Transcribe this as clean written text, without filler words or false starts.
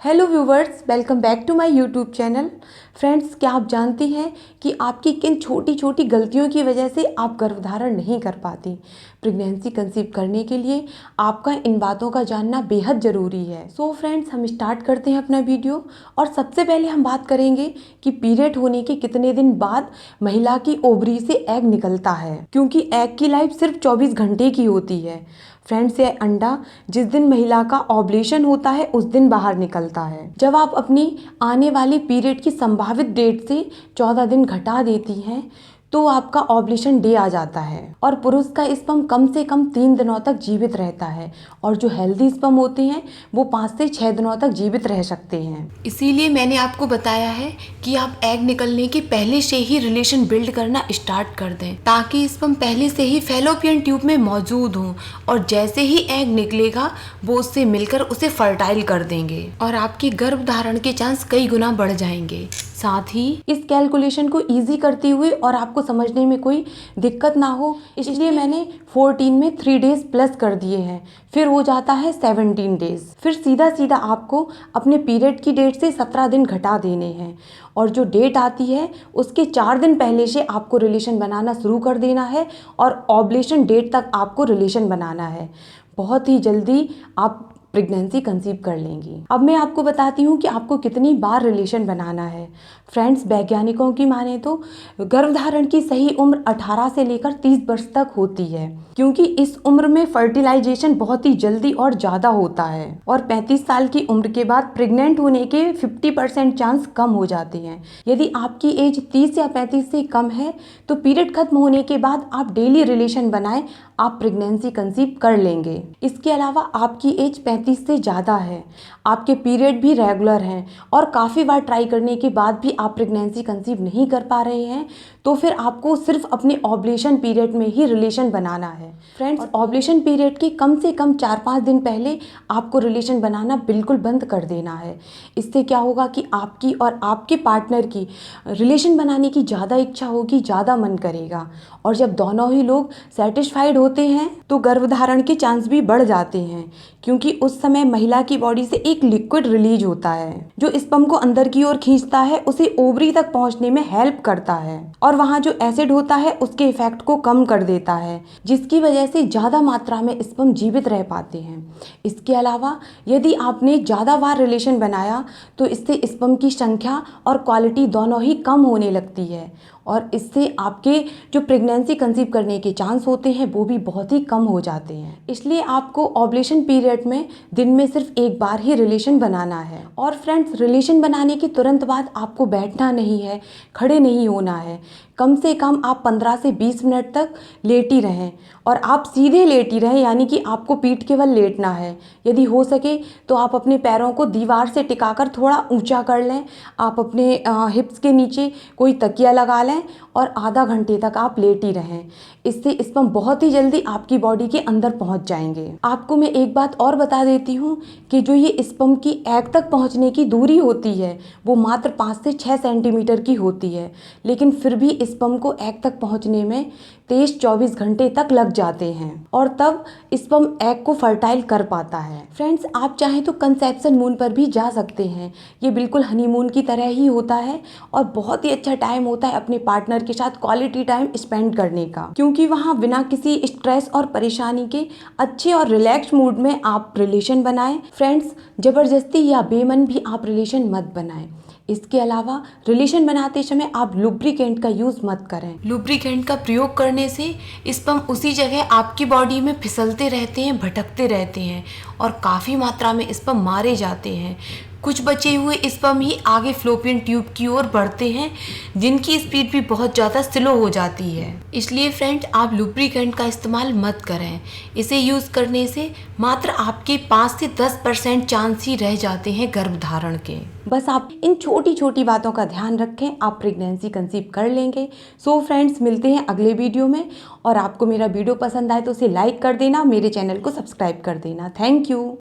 Hello viewers, welcome back to my YouTube channel. Friends, क्या आप जानती हैं कि आपकी किन छोटी छोटी गलतियों की वजह से आप गर्भधारण नहीं कर पाती। प्रेगनेंसी कंसीव करने के लिए आपका इन बातों का जानना बेहद ज़रूरी है। सो फ्रेंड्स, हम स्टार्ट करते हैं अपना वीडियो। और सबसे पहले हम बात करेंगे कि पीरियड होने के कितने दिन बाद महिला की ओवरी से एग निकलता है, क्योंकि एग की लाइफ सिर्फ 24 घंटे की होती है। फ्रेंड्स, ये अंडा जिस दिन महिला का ओवुलेशन होता है उस दिन बाहर निकलता है। जब आप अपनी आने वाली पीरियड की संभावित डेट से 14 दिन घटा देती हैं तो आपका ओवुलेशन डे आ जाता है और पुरुष का स्पर्म कम से कम 3 दिनों तक जीवित रहता है और जो हेल्दी स्पर्म होते हैं वो 5 से 6 दिनों तक जीवित रह सकते हैं। इसीलिए मैंने आपको बताया है कि आप एग निकलने के पहले से ही रिलेशन बिल्ड करना स्टार्ट कर दें, ताकि स्पर्म पहले से ही फैलोपियन ट्यूब में मौजूद हो और जैसे ही एग निकलेगा वो उससे मिलकर उसे फर्टाइल कर देंगे और आपके गर्भधारण के चांस कई गुना बढ़ जाएंगे। साथ ही इस कैलकुलेशन को इजी करते हुए और आपको समझने में कोई दिक्कत ना हो, इसलिए मैंने 14 में 3 डेज प्लस कर दिए हैं, फिर हो जाता है 17 डेज। फिर सीधा सीधा आपको अपने पीरियड की डेट से 17 दिन घटा देने हैं और जो डेट आती है उसके 4 दिन पहले से आपको रिलेशन बनाना शुरू कर देना है और ओवुलेशन डेट तक आपको रिलेशन बनाना है। बहुत ही जल्दी आप प्रेगनेंसी कंसीव कर लेंगी। अब मैं आपको बताती हूँ कि आपको कितनी बार रिलेशन बनाना है। फ्रेंड्स, वैज्ञानिकों की माने तो गर्भधारण की सही उम्र 18 से लेकर 30 वर्ष तक होती है, क्योंकि इस उम्र में फर्टिलाइजेशन बहुत ही जल्दी और ज़्यादा होता है और 35 साल की उम्र के बाद प्रेग्नेंट होने के 50% चांस कम हो जाते हैं। यदि आपकी एज 30 या 35 से कम है तो पीरियड खत्म होने के बाद आप डेली रिलेशन बनाएं, आप प्रेगनेंसी कंसीव कर लेंगे। इसके अलावा आपकी एज 35 से ज़्यादा है, आपके पीरियड भी रेगुलर हैं और काफ़ी बार ट्राई करने के बाद भी आप प्रेगनेंसी कंसीव नहीं कर पा रहे हैं, तो फिर आपको सिर्फ अपने ओवुलेशन पीरियड में ही रिलेशन बनाना है। फ्रेंड्स, ओवुलेशन पीरियड के कम से कम 4-5 दिन पहले आपको रिलेशन बनाना बिल्कुल बंद कर देना है। इससे क्या होगा कि आपकी और आपके पार्टनर की रिलेशन बनाने की ज़्यादा इच्छा होगी, ज़्यादा मन करेगा और जब दोनों ही लोग सेटिस्फाइड होते हैं तो गर्भधारण के चांस भी बढ़ जाते हैं, क्योंकि उस समय महिला की बॉडी से एक लिक्विड रिलीज होता है जो स्पर्म को अंदर की ओर खींचता है, उसे ओवरी तक पहुंचने में हेल्प करता है और वहां जो एसिड होता है उसके इफेक्ट को कम कर देता है, जिसकी वजह से ज़्यादा मात्रा में स्पर्म जीवित रह पाते हैं। इसके अलावा यदि आपने ज़्यादा बार रिलेशन बनाया तो इससे स्पर्म की संख्या और क्वालिटी दोनों ही कम होने लगती है और इससे आपके जो प्रेगनेंसी कंसीव करने के चांस होते हैं वो भी बहुत ही कम हो जाते हैं। इसलिए आपको ओवुलेशन पीरियड में दिन में सिर्फ एक बार ही रिलेशन बनाना है। और फ्रेंड्स, रिलेशन बनाने के तुरंत बाद आपको बैठना नहीं है, खड़े नहीं होना है। कम से कम आप 15 से 20 मिनट तक लेटी रहें और आप सीधे लेटी रहें, यानी कि आपको पीठ केवल लेटना है। यदि हो सके तो आप अपने पैरों को दीवार से टिकाकर थोड़ा ऊंचा कर लें, आप अपने हिप्स के नीचे कोई तकिया लगा लें और आधा घंटे तक आप लेटी रहें। इससे स्पर्म बहुत ही जल्दी आपकी बॉडी के अंदर पहुंच जाएंगे। आपको मैं एक बात और बता देती हूँ कि जो ये स्पर्म की एग तक पहुंचने की दूरी होती है वो मात्र 5 से 6 सेंटीमीटर की होती है, लेकिन फिर भी स्पर्म को एग तक पहुंचने में 23-24 घंटे तक लग जाते हैं और तब स्पर्म एग को फर्टाइल कर पाता है। फ्रेंड्स, आप चाहें तो कंसेप्शन मून पर भी जा सकते हैं। ये बिल्कुल हनीमून की तरह ही होता है और बहुत ही अच्छा टाइम होता है अपने पार्टनर के साथ क्वालिटी टाइम स्पेंड करने का, क्योंकि वहाँ बिना किसी स्ट्रेस और परेशानी के अच्छे और रिलैक्स मूड में आप रिलेशन बनाएं। फ्रेंड्स, जबरदस्ती या बेमन भी आप रिलेशन मत बनाएं। इसके अलावा रिलेशन बनाते समय आप लुब्रिकेंट का यूज़ मत करें। लुब्रिकेंट का प्रयोग करने से स्पर्म उसी जगह आपकी बॉडी में फिसलते रहते हैं, भटकते रहते हैं और काफ़ी मात्रा में स्पर्म मारे जाते हैं। कुछ बचे हुए स्पर्म ही आगे फ्लोपियन ट्यूब की ओर बढ़ते हैं, जिनकी स्पीड भी बहुत ज़्यादा स्लो हो जाती है। इसलिए फ्रेंड, आप लुब्रिकेंट का इस्तेमाल मत करें। इसे यूज़ करने से मात्र आपके 5 से 10% चांस ही रह जाते हैं गर्भधारण के। बस आप इन छोटी छोटी बातों का ध्यान रखें, आप प्रेगनेंसी कंसीव कर लेंगे। सो फ्रेंड्स, मिलते हैं अगले वीडियो में और आपको मेरा वीडियो पसंद आए तो उसे लाइक कर देना, मेरे चैनल को सब्सक्राइब कर देना। Thank you.